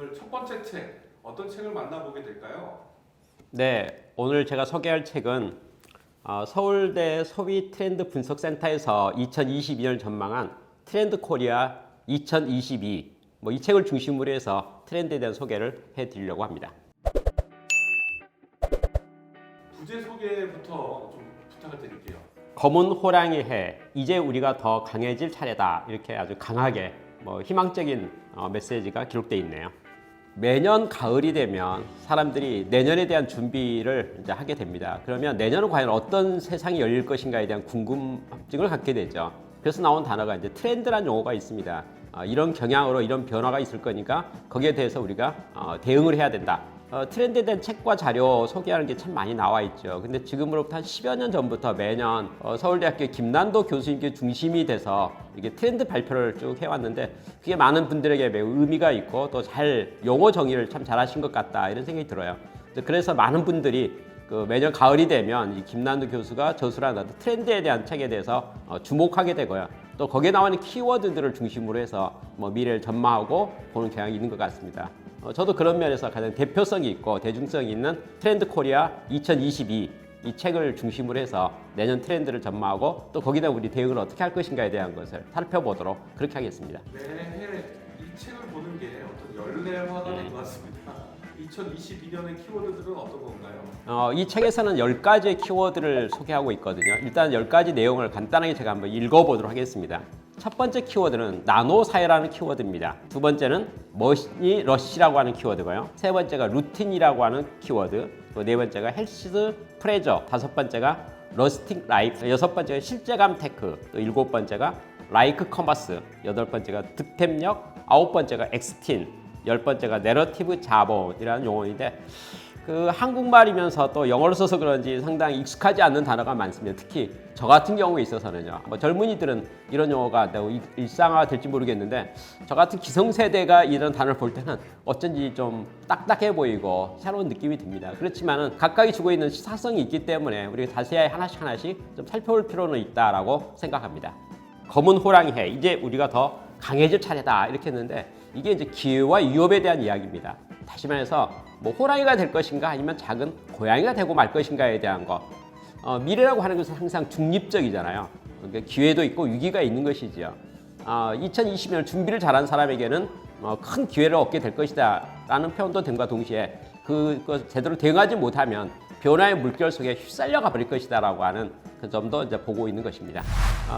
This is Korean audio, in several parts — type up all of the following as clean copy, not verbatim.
오늘 첫 번째 책, 어떤 책을 만나보게 될까요? 네, 오늘 제가 소개할 책은 서울대 소비 트렌드 분석센터에서 2022년 전망한 트렌드 코리아 2022, 이 책을 중심으로 해서 트렌드에 대한 소개를 해드리려고 합니다. 부제 소개부터 좀 부탁을 드릴게요. 검은 호랑이 해, 이제 우리가 더 강해질 차례다. 이렇게 아주 강하게 희망적인 메시지가 기록되어 있네요. 매년 가을이 되면 사람들이 내년에 대한 준비를 이제 하게 됩니다. 그러면 내년은 과연 어떤 세상이 열릴 것인가에 대한 궁금증을 갖게 되죠. 그래서 나온 단어가 이제 트렌드라는 용어가 있습니다. 이런 경향으로 이런 변화가 있을 거니까 거기에 대해서 우리가 대응을 해야 된다. 트렌드에 대한 책과 자료 소개하는 게 참 많이 나와 있죠. 근데 지금으로부터 한 10여 년 전부터 매년 서울대학교 김난도 교수님께 중심이 돼서 이게 트렌드 발표를 쭉 해왔는데 그게 많은 분들에게 매우 의미가 있고 또 잘 용어 정의를 참 잘하신 것 같다 이런 생각이 들어요. 그래서 많은 분들이 매년 가을이 되면 이 김난도 교수가 저술한 트렌드에 대한 책에 대해서 주목하게 되고요. 또 거기에 나오는 키워드들을 중심으로 해서 미래를 전망하고 보는 경향이 있는 것 같습니다. 저도 그런 면에서 가장 대표성이 있고 대중성이 있는 트렌드 코리아 2022 이 책을 중심으로 해서 내년 트렌드를 전망하고 또 거기다 우리 대응을 어떻게 할 것인가에 대한 것을 살펴보도록 그렇게 하겠습니다. 매해 이 책을 보는 게 어떤 열례화가 된 것 같습니다. 2022년의 키워드들은 어떤 건가요? 이 책에서는 10가지의 키워드를 소개하고 있거든요. 일단 10가지 내용을 간단하게 제가 한번 읽어보도록 하겠습니다. 첫 번째 키워드는 나노 사회라는 키워드입니다. 두 번째는 머니 러시라고 하는 키워드고요. 세 번째가 루틴이라고 하는 키워드. 또 네 번째가 헬스 프레저. 다섯 번째가 러스팅 라이프. 여섯 번째가 실제감 테크. 또 일곱 번째가 라이크 커머스. 여덟 번째가 득템력. 아홉 번째가 엑스틴. 열 번째가 내러티브 자본이라는 용어인데 한국말이면서 또 영어로 써서 그런지 상당히 익숙하지 않는 단어가 많습니다. 특히 저 같은 경우에 있어서는요. 젊은이들은 이런 용어가 일상화 될지 모르겠는데 저 같은 기성세대가 이런 단어를 볼 때는 어쩐지 좀 딱딱해 보이고 새로운 느낌이 듭니다. 그렇지만은 각각이 주고 있는 사성이 있기 때문에 우리가 자세히 하나씩 좀 살펴볼 필요는 있다라고 생각합니다. 검은 호랑이 해, 이제 우리가 더 강해질 차례다 이렇게 했는데 이게 이제 기회와 위협에 대한 이야기입니다. 다시 말해서 호랑이가 될 것인가 아니면 작은 고양이가 되고 말 것인가에 대한 것. 미래라고 하는 것은 항상 중립적이잖아요. 그러니까 기회도 있고 위기가 있는 것이지요. 2020년 준비를 잘한 사람에게는 큰 기회를 얻게 될 것이다 라는 표현도 됨과 동시에 그거 제대로 대응하지 못하면 변화의 물결 속에 휩쓸려가 버릴 것이다 라고 하는 그 점도 이제 보고 있는 것입니다.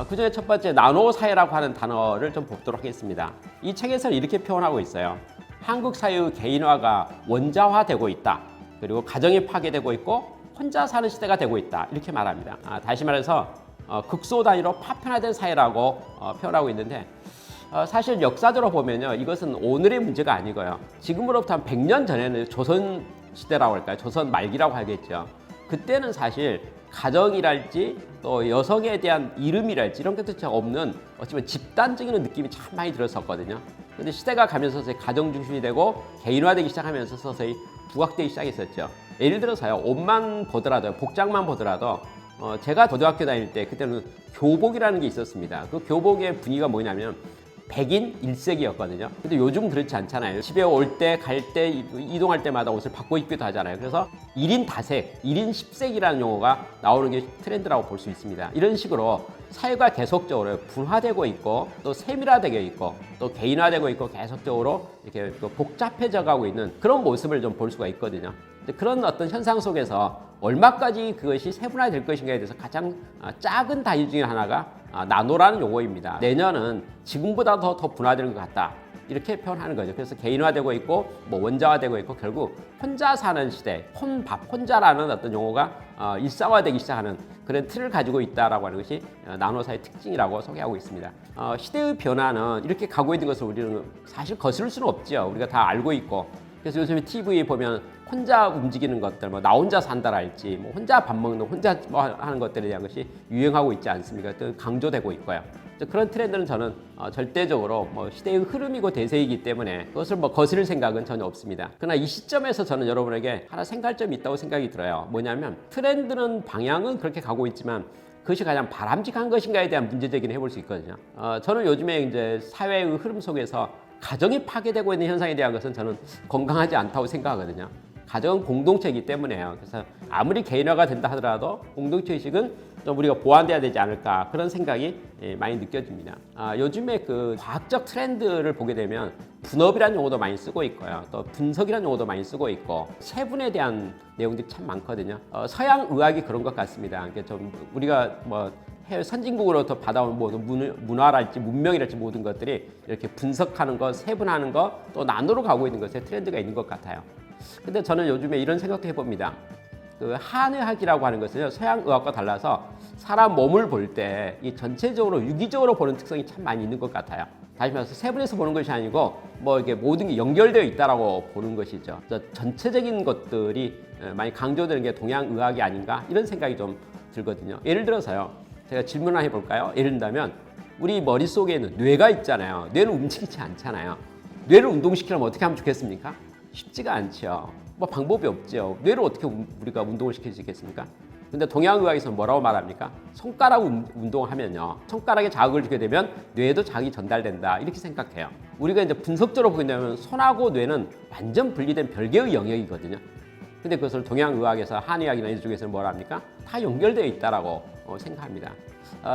그 중에 첫 번째 나노 사회라고 하는 단어를 좀 보도록 하겠습니다. 이 책에서는 이렇게 표현하고 있어요. 한국 사회의 개인화가 원자화되고 있다. 그리고 가정이 파괴되고 있고 혼자 사는 시대가 되고 있다. 이렇게 말합니다. 다시 말해서 극소 단위로 파편화된 사회라고 표현하고 있는데 사실 역사적으로 보면요. 이것은 오늘의 문제가 아니고요. 지금으로부터 한 100년 전에는 조선 시대라고 할까요? 조선 말기라고 하겠죠. 그때는 사실 가정이랄지 또 여성에 대한 이름이랄지 이런 것도 잘 없는 어찌보면 집단적인 느낌이 참 많이 들었었거든요. 근데 시대가 가면서 가정 중심이 되고 개인화되기 시작하면서 서서히 부각되기 시작했었죠. 예를 들어서요. 옷만 보더라도 복장만 보더라도 제가 고등학교 다닐 때 그때는 교복이라는 게 있었습니다. 그 교복의 분위기가 뭐냐면 백인 1색이었거든요. 근데 요즘 그렇지 않잖아요. 집에 올 때, 갈 때, 이동할 때마다 옷을 바꿔 입기도 하잖아요. 그래서 1인 다색, 1인 10색이라는 용어가 나오는 게 트렌드라고 볼 수 있습니다. 이런 식으로 사회가 계속적으로 분화되고 있고 또 세밀화되고 있고 또 개인화되고 있고 계속적으로 이렇게 복잡해져 가고 있는 그런 모습을 좀 볼 수가 있거든요. 그런 어떤 현상 속에서 얼마까지 그것이 세분화될 것인가에 대해서 가장 작은 단위 중에 하나가 나노라는 용어입니다. 내년은 지금보다 더 분화되는 것 같다. 이렇게 표현하는 거죠. 그래서 개인화되고 있고 원자화되고 있고 결국 혼자 사는 시대, 혼자라는 어떤 용어가 일상화되기 시작하는 그런 틀을 가지고 있다라고 하는 것이 나노사의 특징이라고 소개하고 있습니다. 시대의 변화는 이렇게 가고 있는 것을 우리는 사실 거스를 수는 없죠. 우리가 다 알고 있고. 그래서 요즘에 TV에 보면 혼자 움직이는 것들, 나 혼자 산다랄지, 혼자 밥 먹는, 혼자 하는 것들에 대한 것이 유행하고 있지 않습니까? 또 강조되고 있고요. 그런 트렌드는 저는 절대적으로 시대의 흐름이고 대세이기 때문에 그것을 거스를 생각은 전혀 없습니다. 그러나 이 시점에서 저는 여러분에게 하나 생각할 점이 있다고 생각이 들어요. 뭐냐면 트렌드는 방향은 그렇게 가고 있지만 그것이 가장 바람직한 것인가에 대한 문제 제기를 해볼 수 있거든요. 저는 요즘에 이제 사회의 흐름 속에서 가정이 파괴되고 있는 현상에 대한 것은 저는 건강하지 않다고 생각하거든요. 가정은 공동체이기 때문에요. 그래서 아무리 개인화가 된다 하더라도 공동체 의식은 좀 우리가 보완돼야 되지 않을까 그런 생각이 많이 느껴집니다. 요즘에 그 과학적 트렌드를 보게 되면 분업이라는 용어도 많이 쓰고 있고요. 또 분석이라는 용어도 많이 쓰고 있고 세분에 대한 내용들이 참 많거든요. 서양 의학이 그런 것 같습니다. 그러니까 좀 우리가 뭐 해외 선진국으로부터 받아온 모든 문화랄지 문명이랄지 모든 것들이 이렇게 분석하는 것, 세분하는 것, 또 나누로 가고 있는 것에 트렌드가 있는 것 같아요. 근데 저는 요즘에 이런 생각도 해봅니다. 그 한의학이라고 하는 것은요, 서양 의학과 달라서 사람 몸을 볼 때 이 전체적으로 유기적으로 보는 특성이 참 많이 있는 것 같아요. 다시 말해서 세분해서 보는 것이 아니고 뭐 이게 모든 게 연결되어 있다라고 보는 것이죠. 전체적인 것들이 많이 강조되는 게 동양 의학이 아닌가 이런 생각이 좀 들거든요. 예를 들어서요, 제가 질문 하나 해볼까요? 예를 들면 우리 머릿속에는 뇌가 있잖아요. 뇌는 움직이지 않잖아요. 뇌를 운동시키려면 어떻게 하면 좋겠습니까? 쉽지가 않죠. 뭐 방법이 없죠. 뇌를 어떻게 우리가 운동을 시킬 수 있겠습니까? 근데 동양의학에서는 뭐라고 말합니까? 손가락 운동하면요, 손가락에 자극을 주게 되면 뇌에도 자극이 전달된다 이렇게 생각해요. 우리가 이제 분석적으로 보게 되면 손하고 뇌는 완전 분리된 별개의 영역이거든요. 근데 그것을 동양의학에서 한의학이나 이쪽에서는 뭐라 합니까? 다 연결되어 있다라고 생각합니다.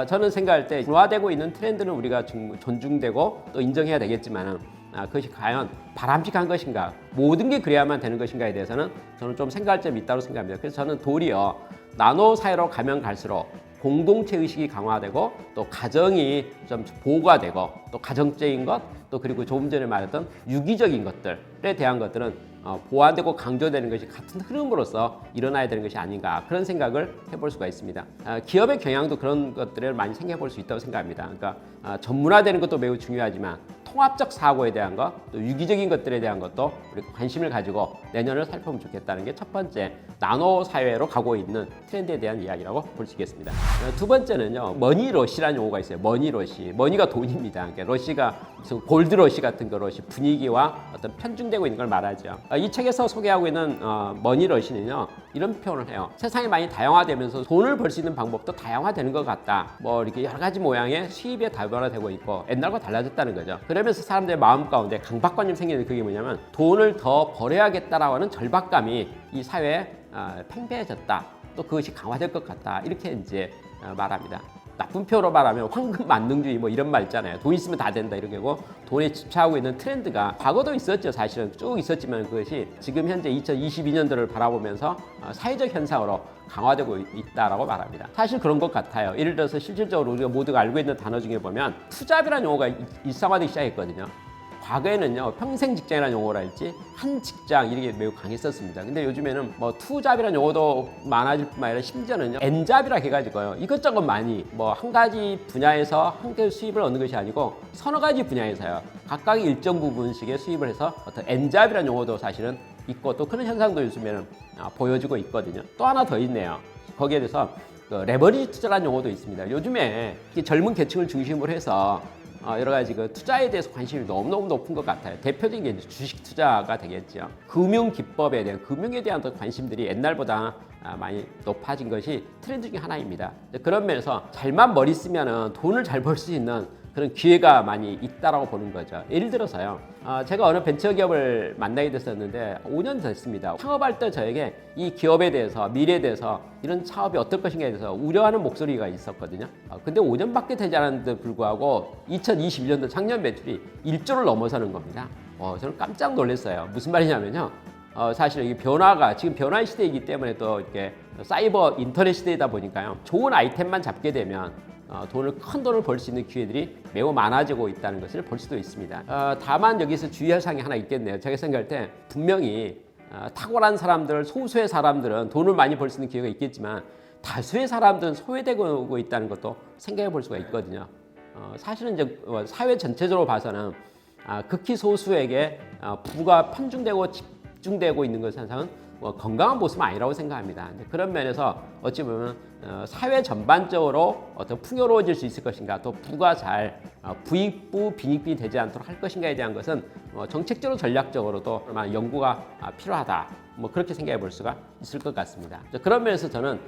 저는 생각할 때 분화되고 있는 트렌드는 우리가 존중되고 또 인정해야 되겠지만 그것이 과연 바람직한 것인가, 모든 게 그래야만 되는 것인가에 대해서는 저는 좀 생각할 점이 있다고 생각합니다. 그래서 저는 도리어 나노 사회로 가면 갈수록 공동체 의식이 강화되고 또 가정이 좀 보호가 되고 또 가정적인 것, 또 그리고 조금 전에 말했던 유기적인 것들에 대한 것들은 보완되고 강조되는 것이 같은 흐름으로서 일어나야 되는 것이 아닌가 그런 생각을 해볼 수가 있습니다. 기업의 경향도 그런 것들을 많이 생각해 볼 수 있다고 생각합니다. 그러니까 전문화되는 것도 매우 중요하지만 통합적 사고에 대한 것, 또 유기적인 것들에 대한 것도 우리 관심을 가지고 내년을 살펴보면 좋겠다는 게 첫 번째 나노 사회로 가고 있는 트렌드에 대한 이야기라고 볼 수 있겠습니다. 두 번째는요, 머니러시라는 용어가 있어요. 머니러시. 머니가 돈입니다. 그러니까 러시가 무슨 골드러시 같은 거 러시 분위기와 어떤 편중되고 있는 걸 말하죠. 이 책에서 소개하고 있는 머니러시는요, 이런 표현을 해요. 세상이 많이 다양화되면서 돈을 벌 수 있는 방법도 다양화되는 것 같다. 뭐 이렇게 여러 가지 모양의 수입에 다변화되고 있고 옛날과 달라졌다는 거죠. 그러면서 사람들의 마음 가운데 강박관념이 생기는 그게 뭐냐면 돈을 더 벌어야겠다라고 하는 절박감이 이 사회에 팽배해졌다. 또 그것이 강화될 것 같다. 이렇게 이제 말합니다. 나쁜 표로 말하면 황금 만능주의 뭐 이런 말 있잖아요. 돈 있으면 다 된다 이렇게고 돈에 집착하고 있는 트렌드가 과거도 있었죠. 사실은 쭉 있었지만 그것이 지금 현재 2022년도를 바라보면서 사회적 현상으로 강화되고 있다라고 말합니다. 사실 그런 것 같아요. 예를 들어서 실질적으로 우리가 모두가 알고 있는 단어 중에 보면 투잡이라는 용어가 일상화되기 시작했거든요. 과거에는요, 평생 직장이라는 용어랄지 한 직장 이렇게 매우 강했었습니다. 근데 요즘에는 뭐 투잡이라는 용어도 많아질 뿐만 아니라 심지어는요, N잡이라 해가지고요, 이것저것 많이 뭐 한 가지 분야에서 한 개의 수입을 얻는 것이 아니고 서너 가지 분야에서요, 각각 일정 부분씩의 수입을 해서 어떤 N잡이라는 용어도 사실은 있고 또 그런 현상도 요즘에는 보여지고 있거든요. 또 하나 더 있네요. 거기에 대해서 레버리지 투자라는 용어도 있습니다. 요즘에 젊은 계층을 중심으로 해서 여러 가지 그 투자에 대해서 관심이 너무너무 높은 것 같아요. 대표적인 게 이제 주식 투자가 되겠죠. 금융 기법에 대한, 금융에 대한 관심들이 옛날보다 많이 높아진 것이 트렌드 중에 하나입니다. 그런 면에서 잘만 머리 쓰면은 돈을 잘 벌 수 있는 그런 기회가 많이 있다라고 보는 거죠. 예를 들어서요, 제가 어느 벤처기업을 만나게 됐었는데 5년 됐습니다. 창업할 때 저에게 이 기업에 대해서, 미래에 대해서 이런 창업이 어떨 것인가에 대해서 우려하는 목소리가 있었거든요. 근데 5년밖에 되지 않았는데 불구하고 2021년도 작년 매출이 1조를 넘어서는 겁니다. 저는 깜짝 놀랐어요. 무슨 말이냐면요, 사실 이 변화가 지금 변화의 시대이기 때문에 또 이렇게 사이버 인터넷 시대이다 보니까요, 좋은 아이템만 잡게 되면 큰 돈을 벌 수 있는 기회들이 매우 많아지고 있다는 것을 볼 수도 있습니다. 다만 여기서 주의할 사항이 하나 있겠네요. 제가 생각할 때 분명히 탁월한 사람들, 소수의 사람들은 돈을 많이 벌 수 있는 기회가 있겠지만 다수의 사람들은 소외되고 있다는 것도 생각해 볼 수가 있거든요. 사실은 이제 사회 전체적으로 봐서는 극히 소수에게 부가 편중되고 집중되고 있는 것 현상은 건강한 모습은 아니라고 생각합니다. 그런 면에서 어찌 보면 사회 전반적으로 어떤 풍요로워질 수 있을 것인가, 또 부가 잘 부익부 빈익빈이 되지 않도록 할 것인가에 대한 것은 정책적으로 전략적으로도 연구가 필요하다. 뭐 그렇게 생각해 볼 수가 있을 것 같습니다. 그런 면에서 저는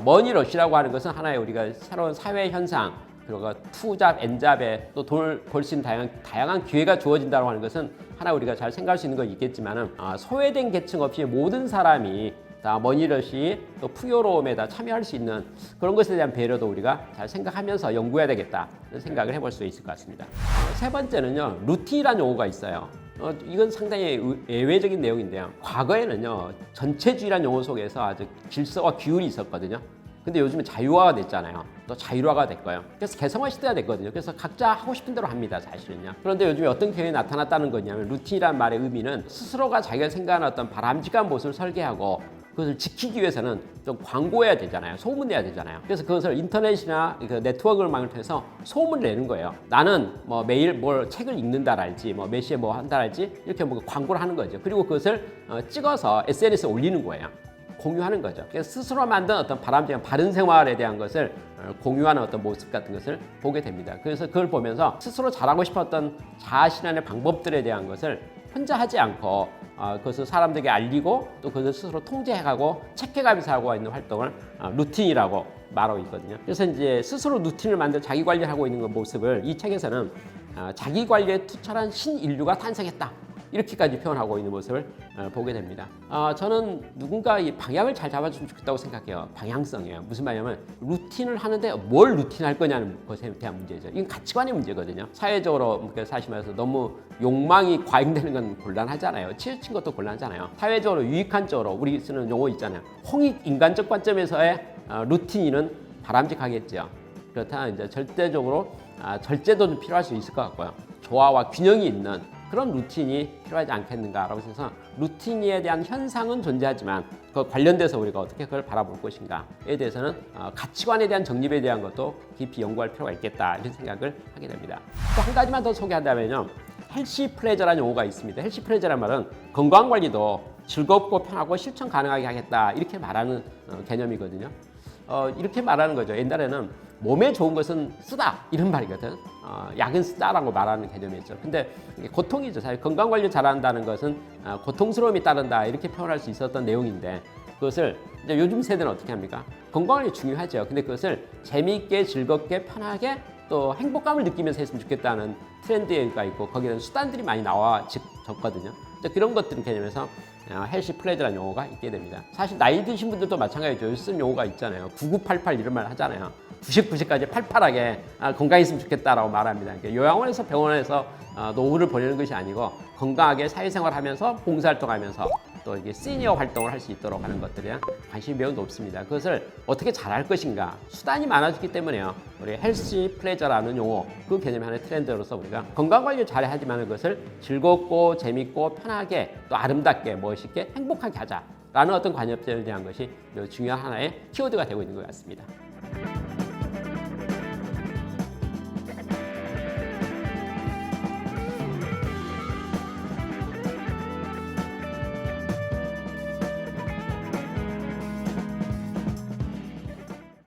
머니러시라고 하는 것은 하나의 우리가 새로운 사회 현상, 그리고 투잡, 엔잡에 또 돈을 벌 수 있는 다양한 기회가 주어진다고 하는 것은 하나 우리가 잘 생각할 수 있는 건 있겠지만은 소외된 계층 없이 모든 사람이 다 머니러시 또 풍요로움에 다 참여할 수 있는 그런 것에 대한 배려도 우리가 잘 생각하면서 연구해야 되겠다 이런 생각을 해볼 수 있을 것 같습니다. 세 번째는요, 루틴이라는 용어가 있어요. 이건 상당히 예외적인 내용인데요. 과거에는요, 전체주의라는 용어 속에서 아주 질서와 규율이 있었거든요. 근데 요즘은 자유화가 됐잖아요. 또 자율화가 됐고요. 그래서 개성화 시대가 됐거든요. 그래서 각자 하고 싶은 대로 합니다, 사실은요. 그런데 요즘에 어떤 경향이 나타났다는 거냐면 루틴이라는 말의 의미는 스스로가 자기가 생각하는 어떤 바람직한 모습을 설계하고 그것을 지키기 위해서는 좀 광고해야 되잖아요. 소문내야 되잖아요. 그래서 그것을 인터넷이나 그 네트워크망을 통해서 소문을 내는 거예요. 나는 뭐 매일 뭘 책을 읽는다랄지 뭐 몇 시에 뭐 한다랄지 이렇게 뭐 광고를 하는 거죠. 그리고 그것을 찍어서 SNS에 올리는 거예요. 공유하는 거죠. 그래서 스스로 만든 어떤 바람직한 바른 생활에 대한 것을 공유하는 어떤 모습 같은 것을 보게 됩니다. 그래서 그걸 보면서 스스로 잘하고 싶었던 자신의 방법들에 대한 것을 혼자 하지 않고 그것을 사람들에게 알리고 또 그것을 스스로 통제해가고 체크해가면서 하고 있는 활동을 루틴이라고 말하고 있거든요. 그래서 이제 스스로 루틴을 만들 자기 관리를 하고 있는 그 모습을 이 책에서는 자기 관리에 투철한 신인류가 탄생했다. 이렇게까지 표현하고 있는 모습을 보게 됩니다. 저는 누군가 이 방향을 잘 잡아주면 좋겠다고 생각해요. 방향성이에요. 무슨 말이냐면 루틴을 하는데 뭘 루틴할 거냐는 것에 대한 문제죠. 이건 가치관의 문제거든요. 사회적으로 사시면서 너무 욕망이 과잉되는 건 곤란하잖아요. 치우친 것도 곤란하잖아요. 사회적으로 유익한 쪽으로 우리 쓰는 용어 있잖아요. 홍익 인간적 관점에서의 루틴은 바람직하겠죠. 그렇다면 이제 절대적으로 절제도 좀 필요할 수 있을 것 같고요. 조화와 균형이 있는 그런 루틴이 필요하지 않겠는가라고 해서 루틴에 대한 현상은 존재하지만 그 관련돼서 우리가 어떻게 그걸 바라볼 것인가에 대해서는 가치관에 대한 정립에 대한 것도 깊이 연구할 필요가 있겠다 이런 생각을 하게 됩니다. 또 한 가지만 더 소개한다면요. 헬시 플레저라는 용어가 있습니다. 헬시 플레저라는 말은 건강관리도 즐겁고 편하고 실천 가능하게 하겠다 이렇게 말하는 개념이거든요. 이렇게 말하는 거죠. 옛날에는 몸에 좋은 것은 쓰다 이런 말이거든. 약은 쓰다라고 말하는 개념이었죠. 근데 이게 고통이죠. 사실 건강 관리 잘한다는 것은 고통스러움이 따른다 이렇게 표현할 수 있었던 내용인데 그것을 이제 요즘 세대는 어떻게 합니까? 건강 관리 중요하죠. 근데 그것을 재미있게 즐겁게 편하게 또 행복감을 느끼면서 했으면 좋겠다는 트렌드가 있고 거기에는 수단들이 많이 나와졌거든요. 그런 것들은 개념에서 헬시 플레저라는 용어가 있게 됩니다. 사실 나이 드신 분들도 마찬가지죠. 요즘 쓴 용어가 있잖아요. 9988 이런 말 하잖아요. 90까지 팔팔하게 건강했으면 좋겠다라고 말합니다. 요양원에서 병원에서 노후를 보내는 것이 아니고 건강하게 사회생활하면서 봉사활동하면서 또 이게 시니어 활동을 할 수 있도록 하는 것들에 대한 관심이 매우 높습니다. 그것을 어떻게 잘할 것인가 수단이 많아졌기 때문에요. 우리 헬시 플레저라는 용어 그 개념의 하나의 트렌드로서 우리가 건강관리를 잘 하지만 그것을 즐겁고 재밌고 편하게 또 아름답게 멋있게 행복하게 하자라는 어떤 관념들에 대한 것이 매우 중요한 하나의 키워드가 되고 있는 것 같습니다.